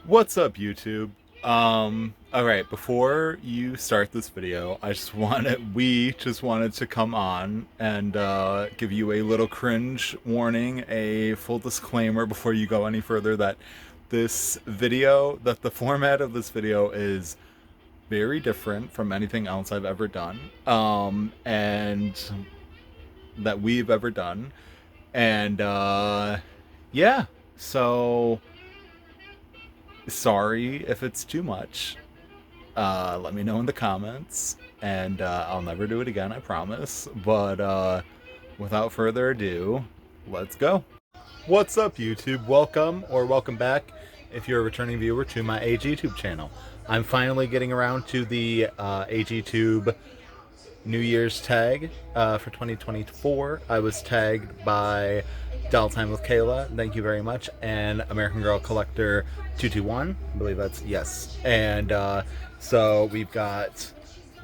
What's up, YouTube? Alright, before you start this video, we just wanted to come on and give you a little cringe warning, a full disclaimer before you go any further that the format of this video is very different from anything else I've ever done, and that we've ever done. And, yeah, so sorry if it's too much. Let me know in the comments, and I'll never do it again, I promise. But without further ado, let's go. What's up, YouTube? Welcome or welcome back if you're a returning viewer to my AGTube channel. I'm finally getting around to the AGTube New Year's tag for 2024. I was tagged by Doll Time with Kayla, thank you very much, and American Girl Collector 221, I believe that's, yes. And so we've got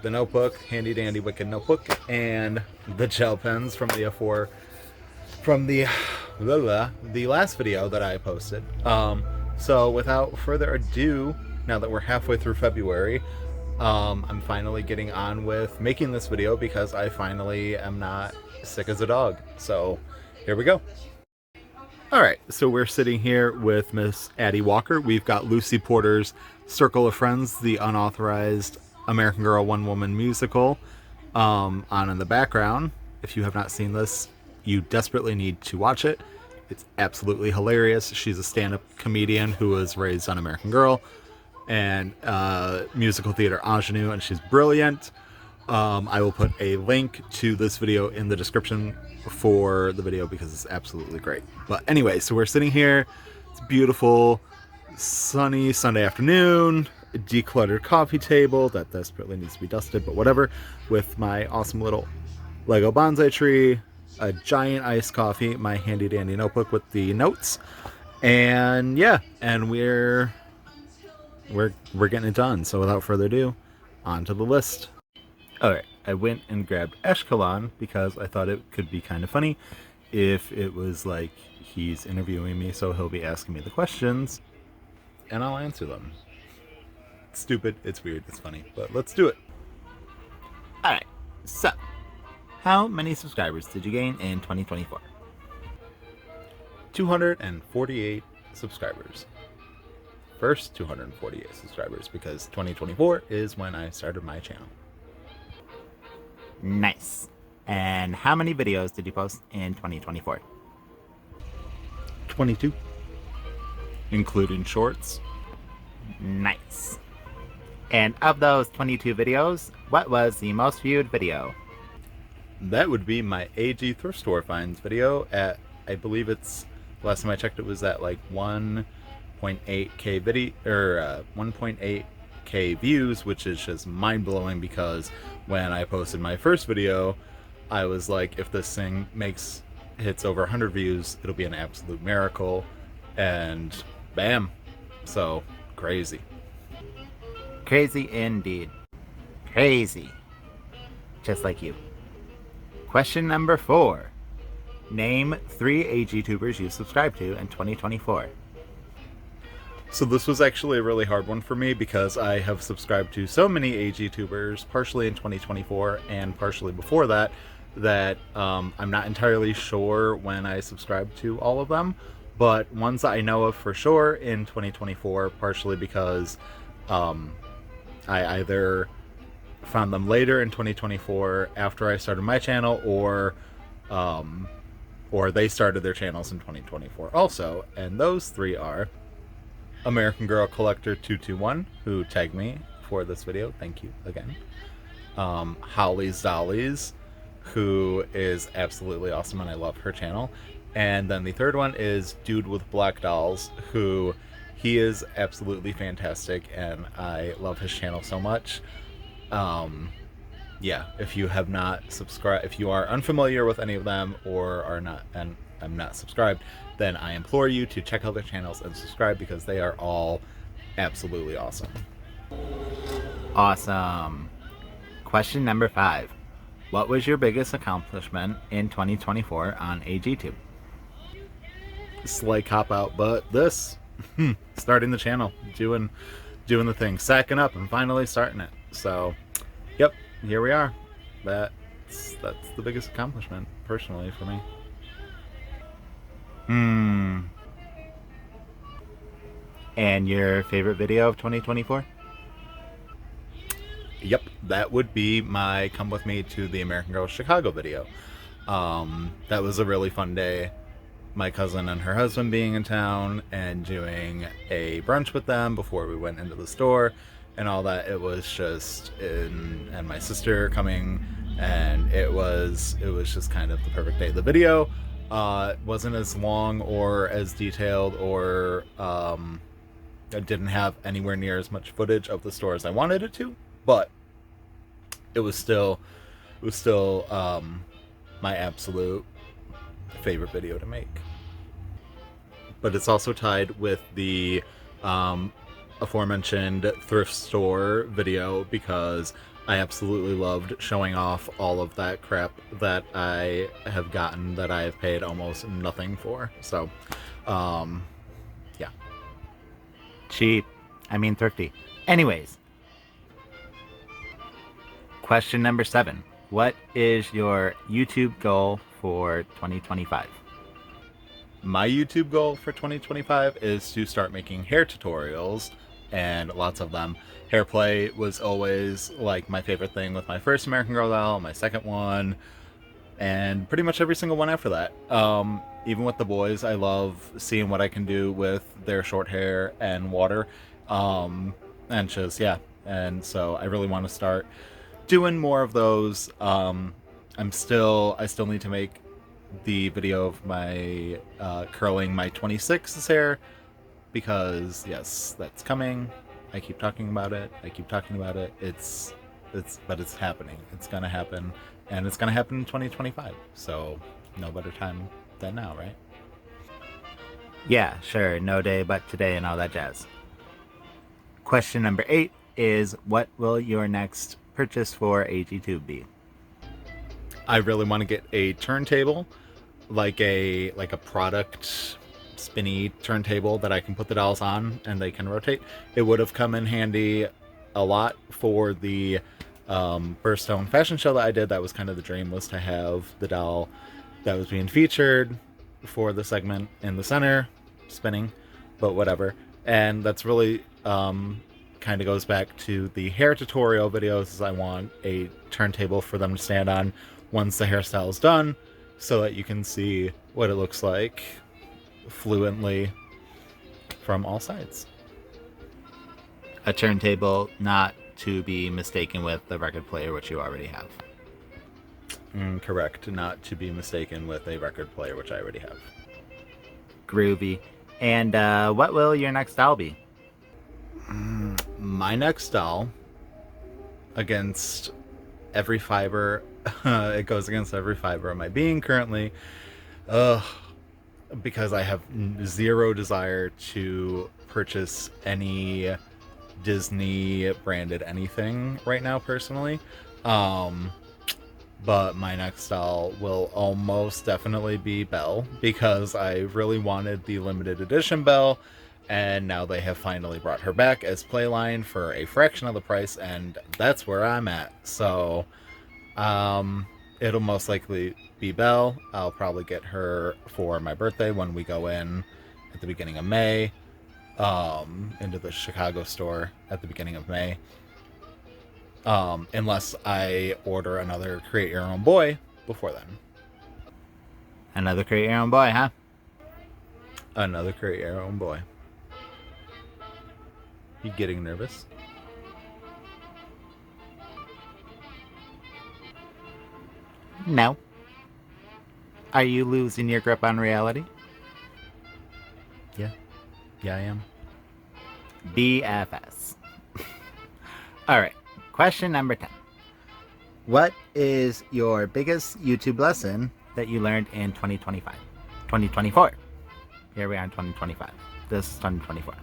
the notebook, handy dandy wicked notebook, and the gel pens from the last video that I posted. So without further ado, now that we're halfway through February, I'm finally getting on with making this video because I finally am not sick as a dog. So here we go. Alright, so we're sitting here with Miss Addie Walker. We've got Lucy Porter's Circle of Friends, the unauthorized American Girl one-woman musical, on in the background. If you have not seen this, you desperately need to watch it. It's absolutely hilarious. She's a stand-up comedian who was raised on American Girl and musical theater ingenue, and she's brilliant. I will put a link to this video in the description for the video because it's absolutely great. But anyway, so we're sitting here. It's beautiful, sunny Sunday afternoon, a decluttered coffee table that desperately needs to be dusted, but whatever, with my awesome little Lego bonsai tree, a giant iced coffee, my handy dandy notebook with the notes, and yeah, and we're getting it done. So without further ado, on to the list. Alright, I went and grabbed Ashkelon because I thought it could be kind of funny if it was like he's interviewing me, so he'll be asking me the questions and I'll answer them. It's stupid, it's weird, it's funny, but let's do it. Alright, so how many subscribers did you gain in 2024? 248 subscribers. First 248 subscribers, because 2024 is when I started my channel. Nice. And how many videos did you post in 2024? 22. Including shorts. Nice. And of those 22 videos, what was the most viewed video? That would be my AG thrift store finds video at, I believe it's, last time I checked it was at like 1.8k video, or 1.8k views, which is just mind-blowing because when I posted my first video, I was like, if this thing hits over 100 views, it'll be an absolute miracle, and bam. So crazy. Crazy indeed. Crazy. Just like you. Question number 4. Name 3 AGTubers you subscribed to in 2024. So this was actually a really hard one for me because I have subscribed to so many AGTubers, partially in 2024 and partially before that, I'm not entirely sure when I subscribed to all of them. But ones I know of for sure in 2024, partially because I either found them later in 2024 after I started my channel, or they started their channels in 2024 also. And those 3 are American Girl Collector 221, who tagged me for this video, thank you again. Holly's Dollies, who is absolutely awesome and I love her channel. And then the third one is Dude with Black Dolls, who he is absolutely fantastic and I love his channel so much. Yeah, if you have not subscribed, if you are unfamiliar with any of them or are not, and I'm not subscribed, then I implore you to check out their channels and subscribe because they are all absolutely awesome. Awesome. Question number 5. What was your biggest accomplishment in 2024 on AGTube? Slight cop out, but this. starting the channel, doing the thing, sacking up, and finally starting it. So, yep, here we are. That's the biggest accomplishment personally for me. And your favorite video of 2024? Yep, that would be my Come With Me to the American Girl Chicago video. That was a really fun day. My cousin and her husband being in town and doing a brunch with them before we went into the store and all that. It was just and my sister coming, and it was just kind of the perfect day. The video wasn't as long or as detailed, or it didn't have anywhere near as much footage of the store as I wanted it to, but it was still my absolute favorite video to make. But it's also tied with the aforementioned thrift store video, because I absolutely loved showing off all of that crap that I have gotten that I have paid almost nothing for. So, yeah. Cheap. I mean thrifty. Anyways. Question number 7. What is your YouTube goal for 2025? My YouTube goal for 2025 is to start making hair tutorials, and lots of them. Hair play was always like my favorite thing with my first American Girl doll, my second one, and pretty much every single one after that. Even with the boys, I love seeing what I can do with their short hair and water. And just, yeah. And so I really want to start doing more of those. I still need to make the video of my curling my 26's hair, because yes, that's coming. I keep talking about it. It's happening. It's gonna happen, and it's gonna happen in 2025. So no better time than now, right? Yeah, sure. No day but today and all that jazz. Question number 8 is, what will your next purchase for AGTube be? I really want to get a turntable, like a product spinny turntable that I can put the dolls on and they can rotate. It would have come in handy a lot for the Burstone fashion show that I did. That was kind of the dream, was to have the doll that was being featured for the segment in the center spinning, but whatever. And that's really kind of goes back to the hair tutorial videos, is I want a turntable for them to stand on once the hairstyle is done, so that you can see what it looks like fluently from all sides. A turntable not to be mistaken with the record player, which you already have. Correct. Not to be mistaken with a record player, which I already have. Groovy. And what will your next doll be? My next doll, against every fiber, it goes against every fiber of my being currently, because I have zero desire to purchase any Disney branded anything right now personally. But my next doll will almost definitely be Belle, because I really wanted the limited edition Belle, and now they have finally brought her back as Playline for a fraction of the price, and that's where I'm at. So it'll most likely be Belle. I'll probably get her for my birthday when we go in at the beginning of May, into the Chicago store at the beginning of May. Unless I order another Create Your Own Boy before then. Another Create Your Own Boy, huh? Another Create Your Own Boy. You getting nervous? No. Are you losing your grip on reality? Yeah, I am. BFS. Alright, question number 10. What is your biggest YouTube lesson that you learned in 2025? 2024. Here we are in 2025. This is 2024.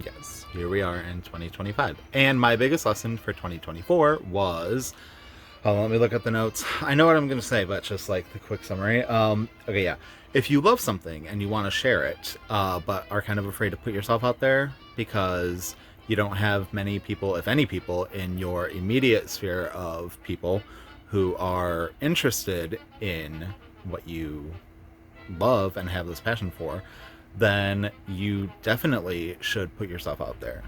Yes, here we are in 2025. And my biggest lesson for 2024 was Hold on, let me look at the notes. I know what I'm going to say, but just like the quick summary. Okay, yeah. If you love something and you want to share it, but are kind of afraid to put yourself out there because you don't have many people, if any people, in your immediate sphere of people who are interested in what you love and have this passion for, then you definitely should put yourself out there.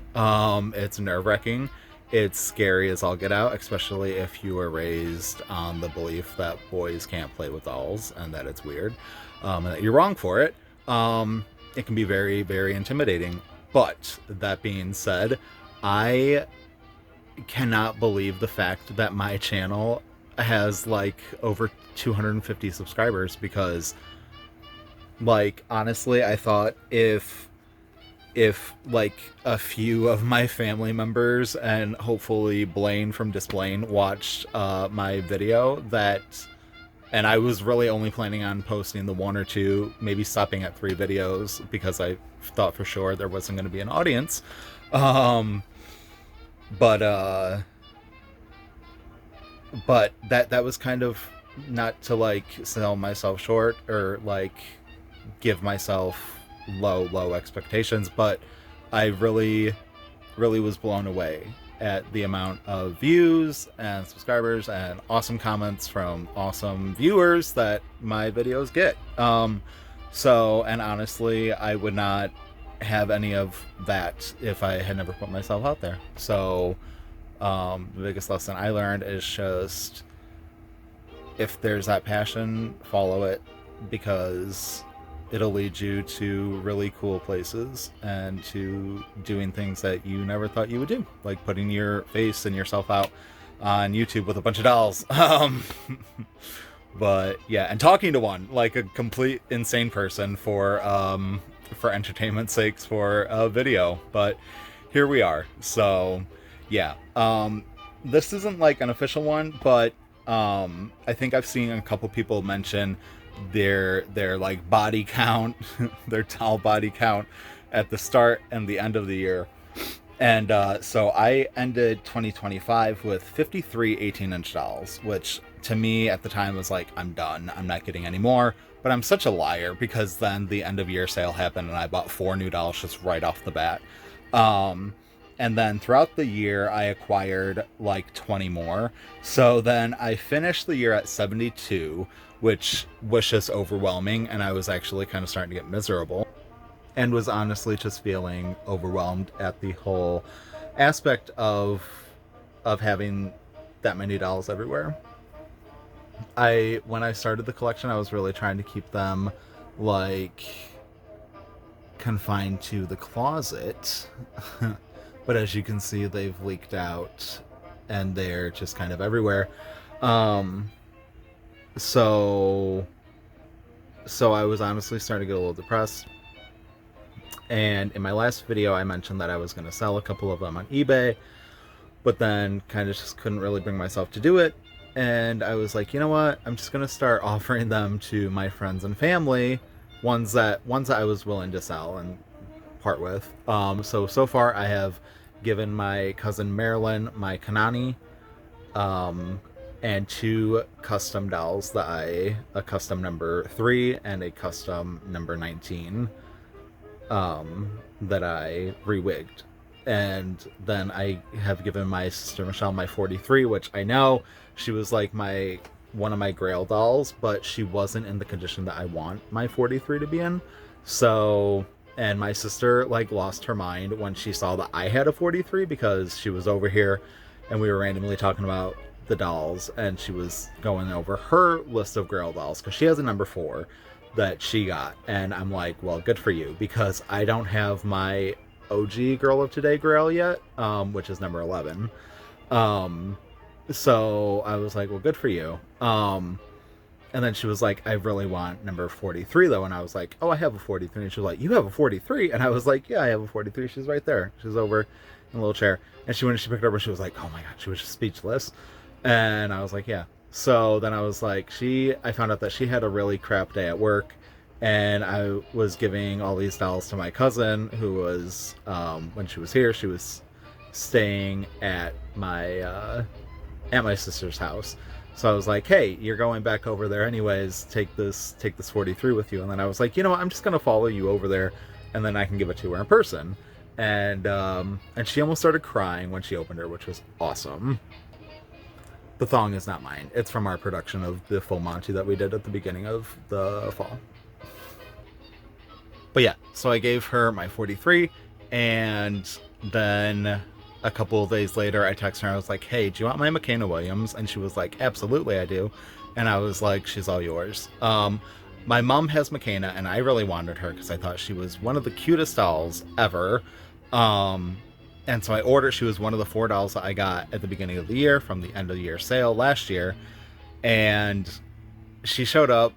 It's nerve-wracking. It's scary as all get out, especially if you were raised on the belief that boys can't play with dolls and that it's weird, and that you're wrong for it. It can be very, very intimidating. But that being said, I cannot believe the fact that my channel has like over 250 subscribers, because like honestly I thought if like a few of my family members and hopefully Blaine from Displain watched my video, that, and I was really only planning on posting the 1 or 2, maybe stopping at 3 videos because I thought for sure there wasn't going to be an audience. But that was kind of not to like sell myself short or like give myself low expectations, but I really was blown away at the amount of views and subscribers and awesome comments from awesome viewers that my videos get. So, and honestly, I would not have any of that if I had never put myself out there. So the biggest lesson I learned is just, if there's that passion, follow it, because it'll lead you to really cool places and to doing things that you never thought you would do, like putting your face and yourself out on YouTube with a bunch of dolls. But yeah, and talking to one like a complete insane person for entertainment sakes for a video. But here we are. So yeah, this isn't like an official one, but I think I've seen a couple people mention their like body count, their doll body count at the start and the end of the year. And so I ended 2025 with 53 18-inch dolls, which to me at the time was like, I'm done, I'm not getting any more. But I'm such a liar, because then the end of year sale happened and I bought 4 new dolls just right off the bat. And then throughout the year, I acquired like 20 more. So then I finished the year at 72, which was just overwhelming. And I was actually kind of starting to get miserable and was honestly just feeling overwhelmed at the whole aspect of having that many dolls everywhere. When I started the collection, I was really trying to keep them like confined to the closet. But as you can see, they've leaked out and they're just kind of everywhere. So I was honestly starting to get a little depressed. And in my last video, I mentioned that I was going to sell a couple of them on eBay, but then kind of just couldn't really bring myself to do it. And I was like, you know what? I'm just going to start offering them to my friends and family, ones that I was willing to sell and part with. So far I have given my cousin Marilyn my Kanani, and 2 custom dolls a custom number 3 and a custom number 19, that I rewigged. And then I have given my sister Michelle my 43, which I know she was like one of my Grail dolls, but she wasn't in the condition that I want my 43 to be in. So, and my sister like lost her mind when she saw that I had a 43, because she was over here and we were randomly talking about the dolls, and she was going over her list of Grail dolls because she has a number 4 that she got. And I'm like, well, good for you, because I don't have my OG Girl of Today Grail yet, which is number 11. So I was like, well, good for you. And then she was like, I really want number 43 though. And I was like, oh, I have a 43. And she was like, you have a 43? And I was like, yeah, I have a 43. She's right there. She's over in a little chair. And when she picked it up, she was like, oh my God, she was just speechless. And I was like, yeah. So then I was like, I found out that she had a really crap day at work, and I was giving all these dolls to my cousin, who was, when she was here, she was staying at my at my sister's house. So I was like, hey, you're going back over there anyways, take this 43 with you. And then I was like, you know what, I'm just gonna follow you over there and then I can give it to her in person. And she almost started crying when she opened her, which was awesome. The thong is not mine. It's from our production of the full Monty that we did at the beginning of the fall. But yeah, so I gave her my 43, and then a couple of days later, I texted her. I was like, hey, do you want my McKenna Williams? And she was like, absolutely, I do. And I was like, she's all yours. My mom has McKenna, and I really wanted her because I thought she was one of the cutest dolls ever. And so I ordered, she was one of the 4 dolls that I got at the beginning of the year from the end of the year sale last year. And she showed up,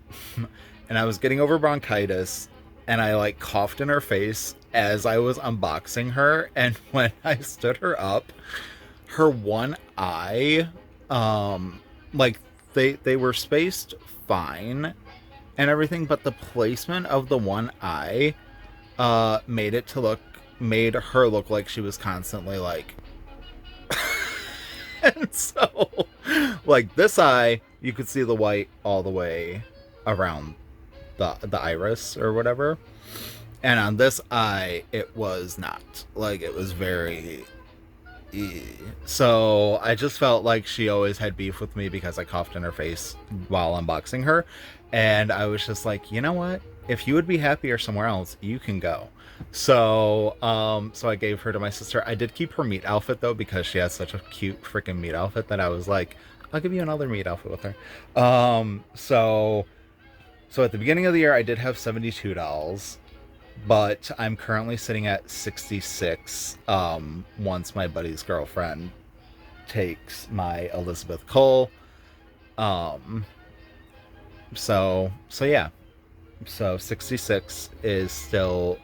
and I was getting over bronchitis, and I like coughed in her face as I was unboxing her. And when I stood her up, her one eye, like they were spaced fine and everything, but the placement of the one eye made her look like she was constantly like and so like this eye, you could see the white all the way around the iris or whatever, and on this eye it was not. Like, it was very so I just felt like she always had beef with me because I coughed in her face while unboxing her. And I was just like, you know what? If you would be happier somewhere else, you can go. So I gave her to my sister. I did keep her meat outfit though, because she has such a cute freaking meat outfit that I was like, I'll give you another meat outfit with her. So at the beginning of the year, I did have 72 dolls. But I'm currently sitting at 66 once my buddy's girlfriend takes my Elizabeth Cole. So yeah. So 66 is still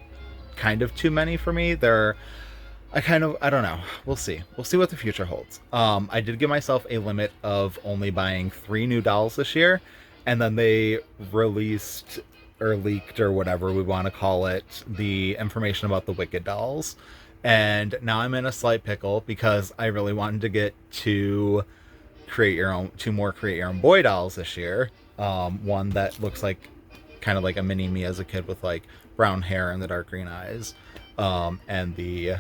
kind of too many for me. I don't know. We'll see. We'll see what the future holds. I did give myself a limit of only buying 3 new dolls this year, and then they released or leaked or whatever we want to call it, the information about the Wicked dolls. And now I'm in a slight pickle because I really wanted to get 2 more create your own boy dolls this year. One that looks like kind of like a mini me as a kid with like brown hair and the dark green eyes. And the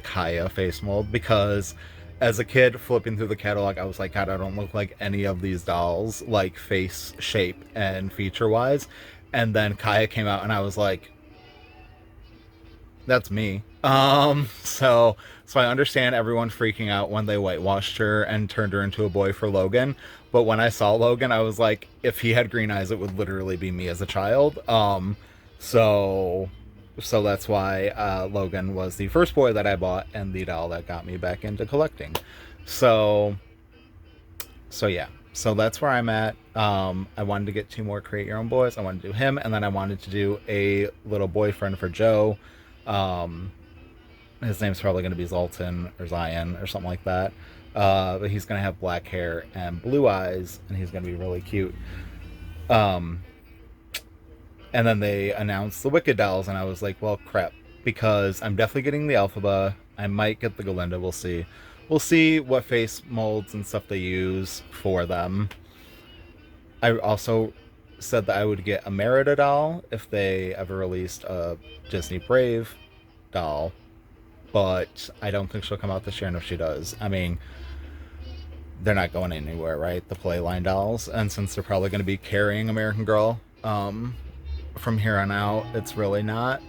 Kaya face mold, because as a kid flipping through the catalog, I was like, God, I don't look like any of these dolls, like face shape and feature wise. And then Kaya came out and I was like, that's me. So I understand everyone freaking out when they whitewashed her and turned her into a boy for Logan. But when I saw Logan, I was like, if he had green eyes, it would literally be me as a child. So that's why Logan was the first boy that I bought and the doll that got me back into collecting. So yeah. So that's where I'm at. I wanted to get 2 more create your own boys. I wanted to do him, and then I wanted to do a little boyfriend for Joe. His name's probably going to be Zoltan or Zion or something like that. But he's going to have black hair and blue eyes, and he's going to be really cute. And then they announced the Wicked dolls, and I was like, well, crap, because I'm definitely getting the Elphaba. I might get the Galinda. We'll see. We'll see what face molds and stuff they use for them. I also said that I would get a Merida doll if they ever released a Disney Brave doll, but I don't think she'll come out this year, and if she does, I mean, they're not going anywhere, right? The Playline dolls. And since they're probably going to be carrying American Girl, from here on out, it's really not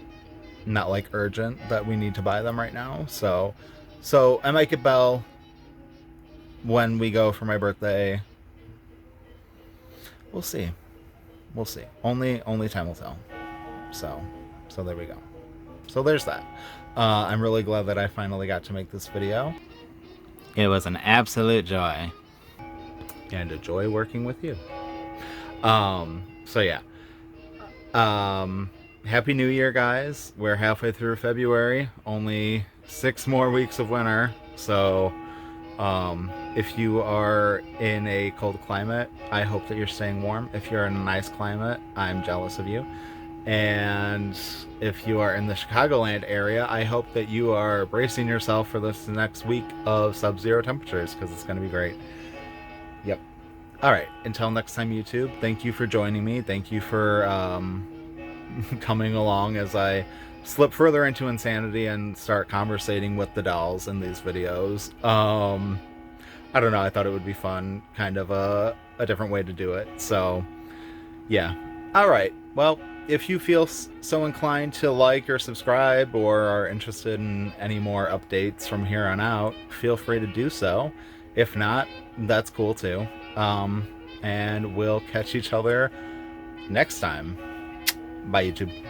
like urgent that we need to buy them right now. So I might get Belle when we go for my birthday. We'll see. Only time will tell. So there we go. So there's that. I'm really glad that I finally got to make this video. It was an absolute joy. And a joy working with you. So yeah. Happy New Year, guys. We're halfway through February. Only 6 more weeks of winter. So, if you are in a cold climate, I hope that you're staying warm. If you're in a nice climate, I'm jealous of you. And if you are in the Chicagoland area, I hope that you are bracing yourself for this next week of sub-zero temperatures, because it's going to be great. Yep. All right. Until next time, YouTube, thank you for joining me. Thank you for coming along as I slip further into insanity and start conversating with the dolls in these videos. I don't know. I thought it would be fun, kind of a different way to do it. So, yeah. All right. Well, if you feel so inclined to like or subscribe or are interested in any more updates from here on out, feel free to do so. If not, that's cool too. And we'll catch each other next time. Bye, YouTube.